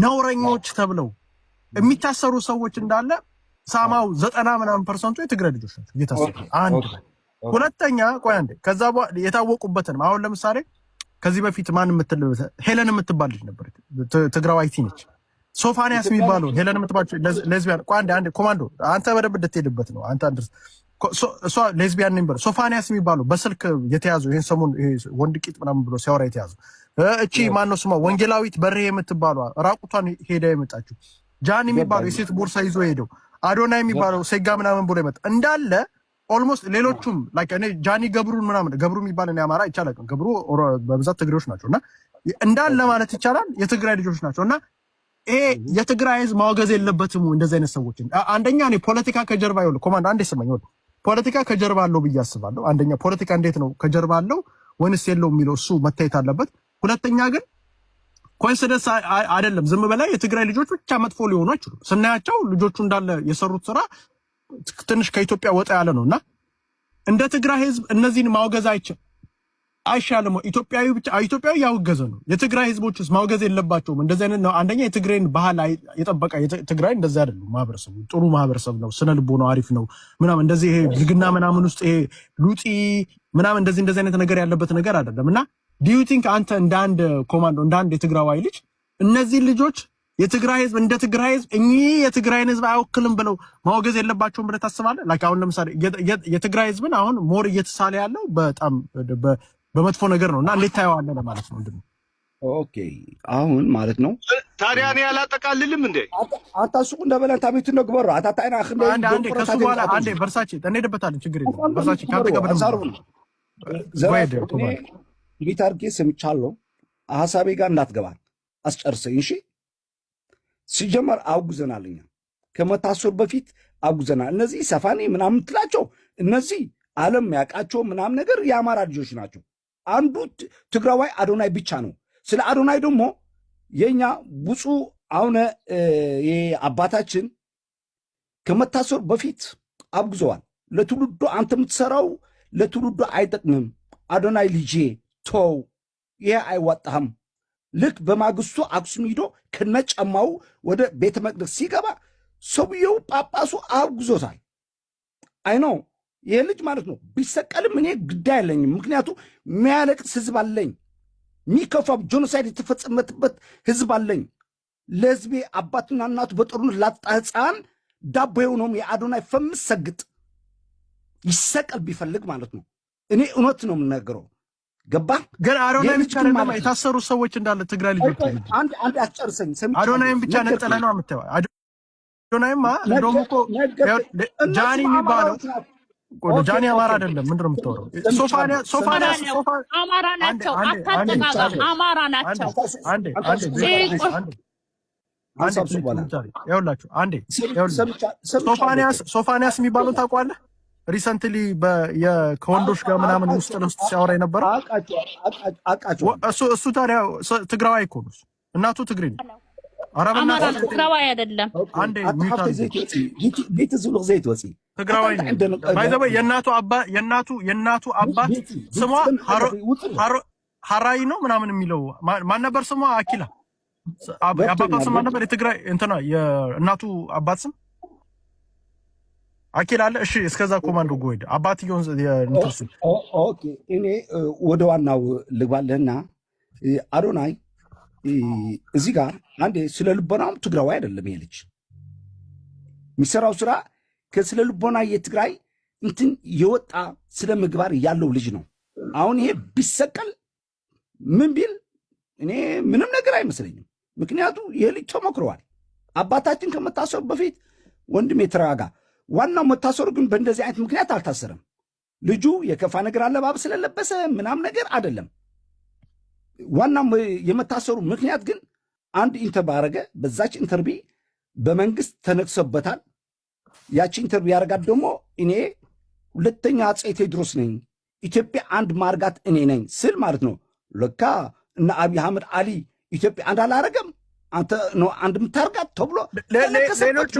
ነውረኞች ተብለው የሚታሰሩ ሰዎች እንዳለ ሳማው 90% የትግራይ ልጆች ናቸው እየታሰሩ። አንድ ሁለተኛ ቆይ አንዴ ከዛ የታወቁበትን አሁን ለምሳሌ ከዚህ በፊት ማን የምትል ሄለን የምትባል ልጅ ነበር ትግራዋይቲ ነች። ሶፋንያስ የሚባለው ሄለን የምትባል ሌዝቢያን ቆይ አንዴ ኮማንዶ አንተ በደንብ እንድትሄድበት ነው አንተ አንድርስ እሷ ሌዝቢያን ነበር። ሶፋንያስ የሚባለው በስልክ የተያዘው ይሄን ሰሞን ወንድ ቂጥ ምናምን ብሎ ሲያወራ የተያዘው እቺ ማን ነው ስሟ ወንጌላዊት በሬ የምትባለው ራቁቷን ሄዳ የመጣችው ጃን የሚባለው የሴት ቦርሳ ይዞ ሄደው አዶናይ የሚባለው ሴጋ ምናምን ብሎ ይመጣ እንዳለ ኦልሞስት ሌሎቹም ላይክ እኔ ጃኒ ገብሩን ምናምን ገብሩ የሚባል ነው ያማራ ይቻላል ገብሩ በብዛት ትግሬዎች ናቸውና እንዳለ ማለት ይቻላል የትግራይ ልጆች ናቸውና ይሄ የትግራይ ህዝብ ማወገዝ የለበትም እንደዚህ አይነት ሰዎችን አንደኛ እኔ ፖለቲካ ከጀርባ ይወል ኮማንድ አንዴ ሰማኝ ወል ፖለቲካ ከጀርባ አለው ብዬ አስባለሁ አንደኛ ፖለቲካ እንዴት ነው ከጀርባ አለው ወንስ የለው የሚለው እሱ መታየት አለበት ሁለተኛ ግን ኮንሲደንስ አይደለም ዝም በላይ የትግራይ ልጆች ብቻ መጥፎ ሊሆኑ አይችሉም ስናያቸው ልጆቹ እንዳለ የሰሩት ስራ ትንሽ ከኢትዮጵያ ወጣ ያለ ነውና እንደ ትግራይ ህዝብ እነዚህን ማውገዝ አይሻልም ኢትዮጵያዊ ብቻ ኢትዮጵያዊ ያወገዘ ነው የትግራይ ህዝቦችስ ማውገዝ የለባቸውም እንደዚህ አይነት ነው አንደኛ የትግራይን ባህል የጠበቀ ትግራይ እንደዚህ አይደለም ማህበረሰቡ ጥሩ ማህበረሰብ ነው ስነ ልቦናው አሪፍ ነው ምናምን እንደዚህ ይሄ ብልግና ምናምን ውስጥ ይሄ ሉጢ ምናምን እንደዚህ አይነት ነገር ያለበት ነገር አይደለምና do you think አንተ እንደ አንድ ኮማንዶ እንደ አንድ የትግራዋይ ልጅ እነዚህ ልጆች የትግራይ ህዝብ እንደ ትግራይ ህዝብ የትግራይን ህዝብ አይወክልም ብለው ማወገዝ የለባቸውም ብለህ ታስባለህ ላይክ አሁን ለምሳሌ የትግራይ ህዝብን አሁን ሞር እየተሳለ ያለው በጣም በመጥፎ ነገር ነውና እንዴት ታየዋለህ ለማለት ነው እንደው ኦኬ አሁን ማለት ነው ታዲያ እኔ ያላጠቃልልም እንዴ አታሱቁ እንደበለን ታሚቱ ነው ግበሩ አታታይና አخنደ አንዴ ከሱ በኋላ አንዴ በርሳች እንሄድበታለን ችግር የለም በርሳች ካንተ ጋር በደም ሊታርጌ ሰምቻለሁ ሐሳቤ ጋር እንዳትገባ አስጨርሰኝ እሺ ሲጀመር አውግዘናልኛ ከመታሰር በፊት አውግዘናል እነዚህ ሰፋኔ ምናምን ትላቸው እነዚህ ዓለም ያቃቸው ምናምን ነገር የአማራ ልጆች ናቸው አንዱ ትግራዋይ አዶናይ ብቻ ነው ስለ አዶናይ ደግሞ የኛ ቡጹ አሁን የአባታችን ከመታሰር በፊት አውግዘዋል ለትውልዱ አንተ የምትሰራው ለትውልዱ አይጠቅምም አዶናይ ልጄ ተው ይሄ አይዋጣህም ልክ በማግስቱ አክሱም ሂዶ ከነጨማው ወደ ቤተ መቅደስ ሲገባ ሰውየው ጳጳሱ አውግዞታል አይኖ ይሄ ልጅ ማለት ነው ቢሰቀልም እኔ ግዳይ አይለኝም ምክንያቱም የሚያለቅስ ህዝብ አለኝ ሚከፋብ ጆኖሳይድ የተፈጸመበት ህዝብ አለኝ ለህዝቤ አባትና እናቱ በጦርነት ላጣ ህፃን ዳቦ የሆነውም የአዶናይ ፈምስ ሰግጥ ይሰቀል ቢፈልግ ማለት ነው እኔ እውነት ነው የምናገረው ገባ ግን አዶናይ ብቻ አይደለም የታሰሩ ሰዎች እንዳለ ትግራይ ልጆች አንድ አስጨርሰኝ አዶናይም ብቻ ነጠለ ነው አምጥተው አዶናይማ እንደውም እኮ ጃኒ የሚባለው ጃኒ አማራ አይደለም ምንድነው የምትወራው ሶፋንያስ አማራ ናቸው አታጠቃቀም አማራ ናቸው ይኸውላችሁ አንዴ ሶፋንያስ የሚባለው ታውቀዋለህ ሪሰንትሊ ከወንዶች ጋር ምናምን ውስጥ ለውስጥ ሲያወራ የነበረ እሱ ታዲያ ትግራዋይ እኮ ነው እናቱ ትግሬ ነው አረብና ትግራዋይ አይደለም አንዴ ቤት ዝብልቅ ዘይት ወጪ ትግራዋይ ነው ባይዘው የእናቱ አባት ስሟ ሀራይ ነው ምናምን የሚለው ማን ነበር ስሟ አኪላ አባቷ ስም ማን ነበር የትግራይ እንትና የእናቱ አባት ስም አኪላ አለ እሺ እስከዛ ኮማንዶ ጎይድ አባትየውን እንትን ኦኬ እኔ ወደ ዋናው ልግባለህና አዶናይ እዚህ ጋር አንዴ ስለ ልቦናም ትግራዋይ አይደለም ይሄ ልጅ የሚሰራው ስራ ከስለ ልቦና የትግራይ እንትን የወጣ ስለ ምግባር ያለው ልጅ ነው አሁን ይሄ ቢሰቀል ምን ቢል እኔ ምንም ነገር አይመስለኝም ምክንያቱም ይሄ ልጅ ተመክሯል አባታችን ከመታሰሩ በፊት ወንድም የተራጋ ዋናው መታሰሩ ግን በእንደዚህ አይነት ምክንያት አልታሰረም ልጁ የከፋ ነገር አለባበስ ስለለበሰ ምናም ነገር አይደለም ዋናው የመታሰሩ ምክንያት ግን አንድ ኢንተርቪው አረገ በዛች ኢንተርቪው በመንግስት ተነክሰበታል ያቺ ኢንተርቪው ያረጋት ደግሞ እኔ ሁለተኛ አፄ ቴዎድሮስ ነኝ ኢትዮጵያ አንድ ማርጋት እኔ ነኝ ስል ማለት ነው ለካ እና አብይ አህመድ አሊ ኢትዮጵያ አንድ አላረገም አንተ ነው አንድ ምታርጋት ተብሎ ሌሎች